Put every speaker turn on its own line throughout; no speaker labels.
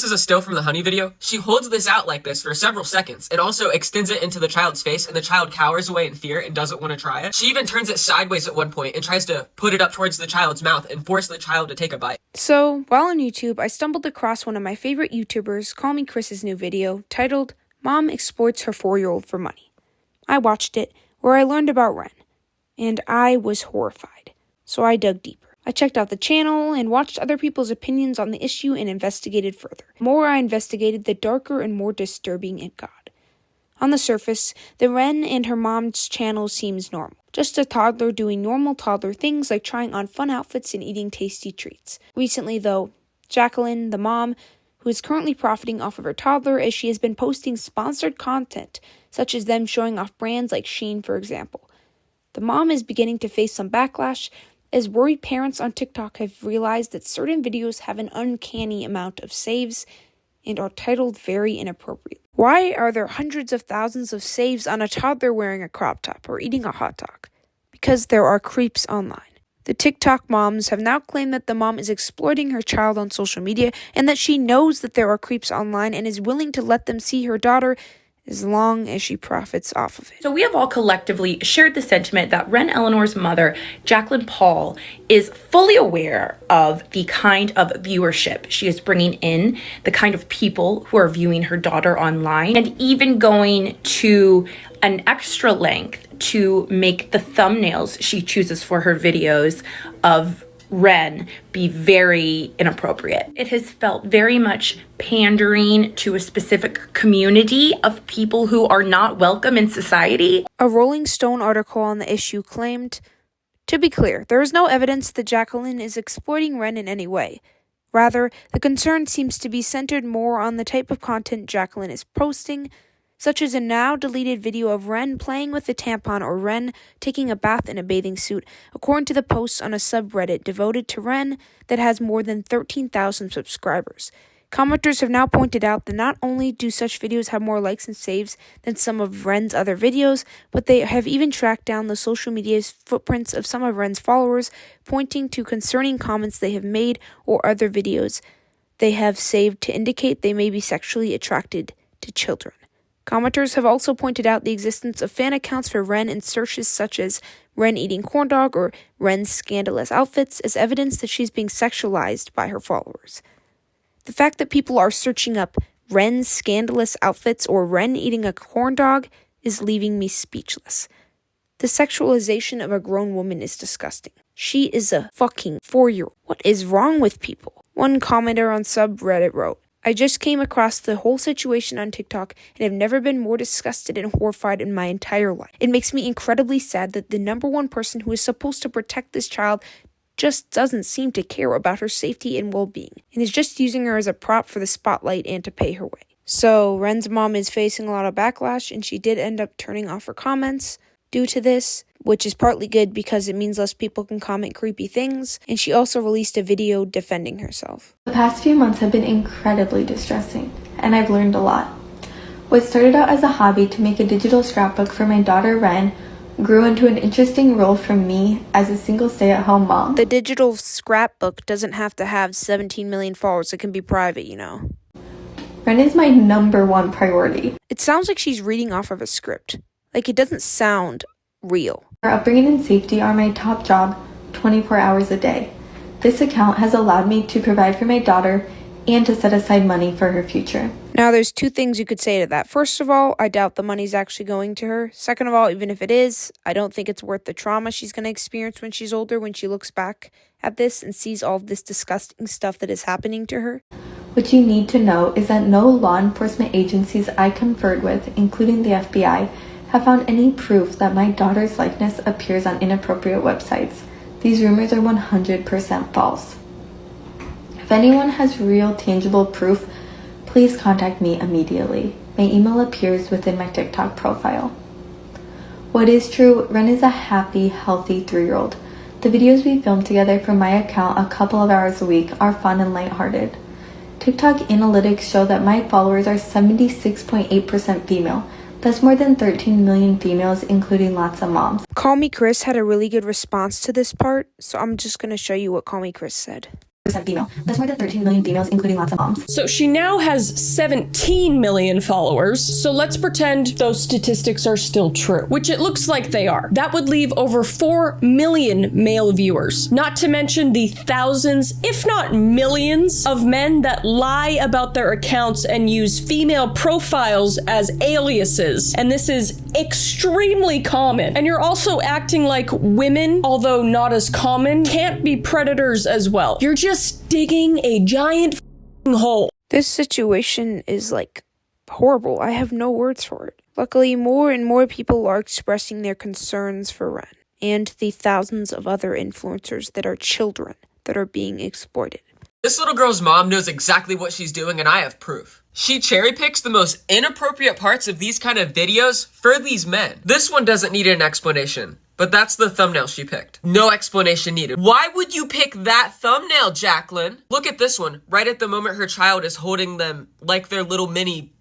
is a still from the honey video, she holds this out like this for several seconds. It also extends it into the child's face, and the child cowers away in fear and doesn't want to try it. She even turns it sideways at one point and tries to put it up towards the child's mouth and force the child to take a bite.
So, while on YouTube, I stumbled across one of my favorite YouTubers, Call Me Chris's new video, titled, Mom Exploits Her 4-Year-Old for Money. I watched it, where I learned about Ren, and I was horrified. So I dug deeper. I checked out the channel and watched other people's opinions on the issue and investigated further. The more I investigated, the darker and more disturbing it got. On the surface, the Ren and her mom's channel seems normal. Just a toddler doing normal toddler things like trying on fun outfits and eating tasty treats. Recently, though, Jacqueline, the mom, who is currently profiting off of her toddler as she has been posting sponsored content, such as them showing off brands like Shein, for example. The mom is beginning to face some backlash, as worried parents on TikTok have realized that certain videos have an uncanny amount of saves and are titled very inappropriate. Why are there hundreds of thousands of saves on a toddler wearing a crop top or eating a hot dog? Because there are creeps online. The TikTok moms have now claimed that the mom is exploiting her child on social media and that she knows that there are creeps online and is willing to let them see her daughter as long as she profits off of it.
So we have all collectively shared the sentiment that Ren Eleanor's mother, Jacqueline Paul, is fully aware of the kind of viewership she is bringing in, the kind of people who are viewing her daughter online, and even going to an extra length to make the thumbnails she chooses for her videos of Ren be very inappropriate. It has felt very much pandering to a specific community of people who are not welcome in society.
A Rolling Stone article on the issue claimed, to be clear, there is no evidence that Jacqueline is exploiting Ren in any way. Rather, the concern seems to be centered more on the type of content Jacqueline is posting, such as a now-deleted video of Ren playing with a tampon or Ren taking a bath in a bathing suit, according to the posts on a subreddit devoted to Ren that has more than 13,000 subscribers. Commenters have now pointed out that not only do such videos have more likes and saves than some of Ren's other videos, but they have even tracked down the social media footprints of some of Ren's followers, pointing to concerning comments they have made or other videos they have saved to indicate they may be sexually attracted to children. Commenters have also pointed out the existence of fan accounts for Ren in searches such as Ren eating corn dog or Ren's scandalous outfits as evidence that she's being sexualized by her followers. The fact that people are searching up Ren's scandalous outfits or Ren eating a corn dog is leaving me speechless. The sexualization of a grown woman is disgusting. She is a fucking 4-year-old. What is wrong with people? One commenter on subreddit wrote, I just came across the whole situation on TikTok and have never been more disgusted and horrified in my entire life. It makes me incredibly sad that the number one person who is supposed to protect this child just doesn't seem to care about her safety and well-being, and is just using her as a prop for the spotlight and to pay her way. So, Ren's mom is facing a lot of backlash, and she did end up turning off her comments due to this, which is partly good because it means less people can comment creepy things, and she also released a video defending herself.
The past few months have been incredibly distressing, and I've learned a lot. What started out as a hobby to make a digital scrapbook for my daughter Ren grew into an interesting role for me as a single stay-at-home mom.
The digital scrapbook doesn't have to have 17 million followers. It can be private, you know.
Ren is my number one priority.
It sounds like she's reading off of a script. Like, it doesn't sound real.
Her upbringing and safety are my top job 24 hours a day. This account has allowed me to provide for my daughter and to set aside money for her future.
Now, there's two things you could say to that. First of all, I doubt the money's actually going to her. Second of all, even if it is, I don't think it's worth the trauma she's going to experience when she's older, when she looks back at this and sees all of this disgusting stuff that is happening to her.
What you need to know is that no law enforcement agencies I conferred with, including the FBI, have found any proof that my daughter's likeness appears on inappropriate websites. These rumors are 100% false. If anyone has real tangible proof, please contact me immediately. My email appears within my TikTok profile. What is true, Ren is a happy, healthy 3-year-old. The videos we film together from my account a couple of hours a week are fun and lighthearted. TikTok analytics show that my followers are 76.8% female. That's more than 13 million females, including lots of moms.
Call Me Chris had a really good response to this part, so I'm just going to show you what Call Me Chris said.
female. That's more than 13 million females, including lots of moms.
So she now has 17 million followers. So let's pretend those statistics are still true, which it looks like they are. That would leave over 4 million male viewers, not to mention the thousands, if not millions, of men that lie about their accounts and use female profiles as aliases. And this is extremely common. And you're also acting like women, although not as common, can't be predators as well. You're just digging a giant hole.
This situation is horrible. I have no words for it. Luckily, more and more people are expressing their concerns for Ren and the thousands of other influencers that are children that are being exploited.
This little girl's mom knows exactly what she's doing, and I have proof. She cherry picks the most inappropriate parts of these kind of videos for these men. This one doesn't need an explanation, but that's the thumbnail she picked. No explanation needed. Why would you pick that thumbnail, Jacqueline? Look at this one, right at the moment her child is holding them like their little mini...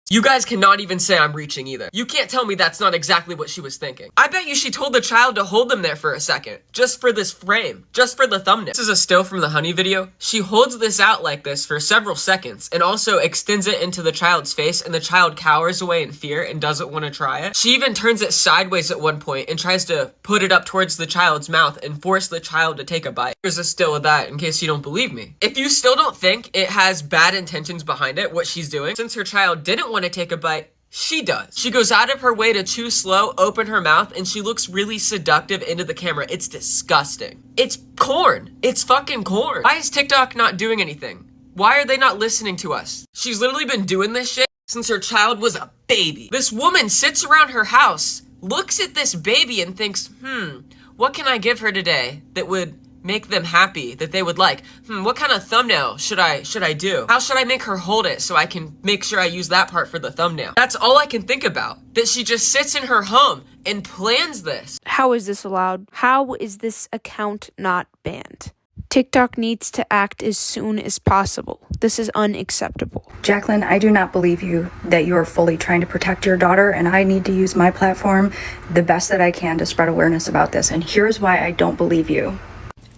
You guys cannot even say I'm reaching either. You can't tell me that's not exactly what she was thinking. I bet you she told the child to hold them there for a second, just for this frame, just for the thumbnail. This is a still from the honey video. She holds this out like this for several seconds and also extends it into the child's face, and the child cowers away in fear and doesn't want to try it. She even turns it sideways at one point and tries to put it up towards the child's mouth and force the child to take a bite. Here's a still of that in case you don't believe me. If you still don't think it has bad intentions behind it, what she's doing, since her child didn't want to take a bite, she does. She goes out of her way to chew slow, open her mouth, and she looks really seductive into the camera. It's disgusting. It's corn. It's fucking corn. Why is TikTok not doing anything? Why are they not listening to us? She's literally been doing this shit since her child was a baby. This woman sits around her house, looks at this baby and thinks, what can I give her today that would make them happy, that they would like? What kind of thumbnail should I do? How should I make her hold it so I can make sure I use that part for the thumbnail? That's all I can think about. That she just sits in her home and plans this.
How is this allowed? How is this account not banned? TikTok needs to act as soon as possible. This is unacceptable.
Jacqueline, I do not believe you that you are fully trying to protect your daughter, and I need to use my platform the best that I can to spread awareness about this. And here's why I don't believe you.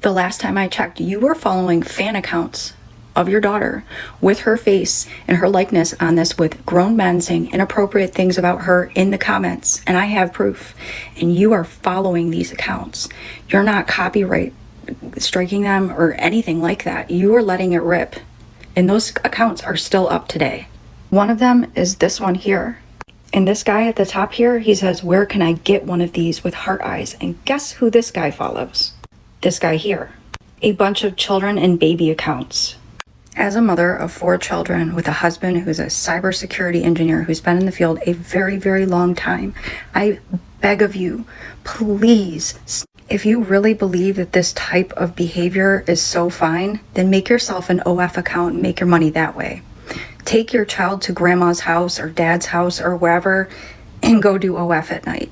The last time I checked, you were following fan accounts of your daughter with her face and her likeness on this, with grown men saying inappropriate things about her in the comments. And I have proof. And you are following these accounts. You're not copyright striking them or anything like that. You are letting it rip. And those accounts are still up today. One of them is this one here. And this guy at the top here, he says, where can I get one of these with heart eyes? And guess who this guy follows? This guy here. A bunch of children and baby accounts. As a mother of 4 children with a husband who's a cybersecurity engineer who's been in the field a very, very long time, I beg of you, please, if you really believe that this type of behavior is so fine, then make yourself an OF account and make your money that way. Take your child to grandma's house or dad's house or wherever and go do OF at night.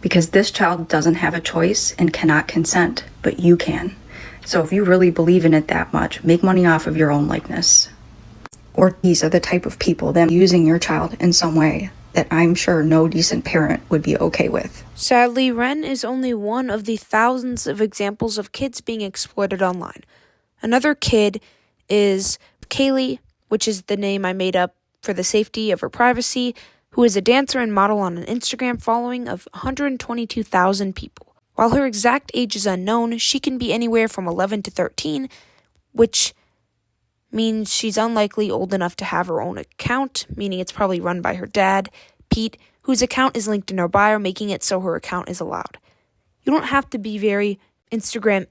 Because this child doesn't have a choice and cannot consent, but you can. So if you really believe in it that much, make money off of your own likeness. Or these are the type of people that are using your child in some way that I'm sure no decent parent would be okay with.
Sadly, Ren is only one of the thousands of examples of kids being exploited online. Another kid is Kaylee, which is the name I made up for the safety of her privacy, who is a dancer and model on an Instagram following of 122,000 people. While her exact age is unknown, she can be anywhere from 11 to 13, which means she's unlikely old enough to have her own account, meaning it's probably run by her dad, Pete, whose account is linked in her bio, making it so her account is allowed. You don't have to be very Instagram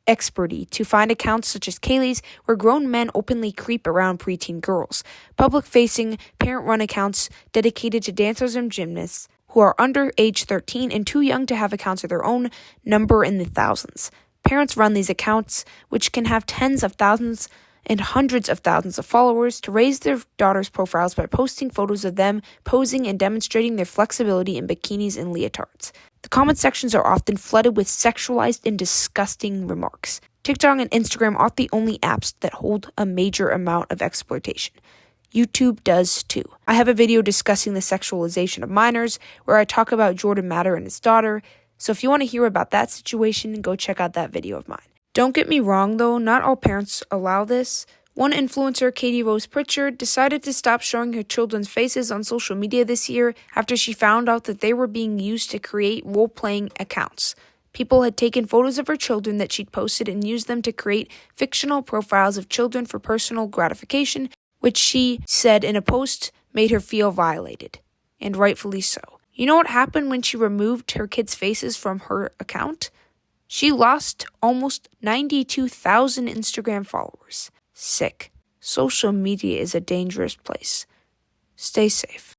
experty to find accounts such as Kaylee's, where grown men openly creep around preteen girls, public-facing, parent-run accounts dedicated to dancers and gymnasts who are under age 13 and too young to have accounts of their own, number in the thousands. Parents run these accounts, which can have tens of thousands and hundreds of thousands of followers, to raise their daughters' profiles by posting photos of them posing and demonstrating their flexibility in bikinis and leotards. The comment sections are often flooded with sexualized and disgusting remarks. TikTok and Instagram aren't the only apps that hold a major amount of exploitation. YouTube does too. I have a video discussing the sexualization of minors, where I talk about Jordan Matter and his daughter, so if you want to hear about that situation, go check out that video of mine. Don't get me wrong though, not all parents allow this. One influencer, Katie Rose Pritchard, decided to stop showing her children's faces on social media this year after she found out that they were being used to create role-playing accounts. People had taken photos of her children that she'd posted and used them to create fictional profiles of children for personal gratification, which she said in a post made her feel violated, and rightfully so. You know what happened when she removed her kids' faces from her account? She lost almost 92,000 Instagram followers. Sick. Social media is a dangerous place. Stay safe.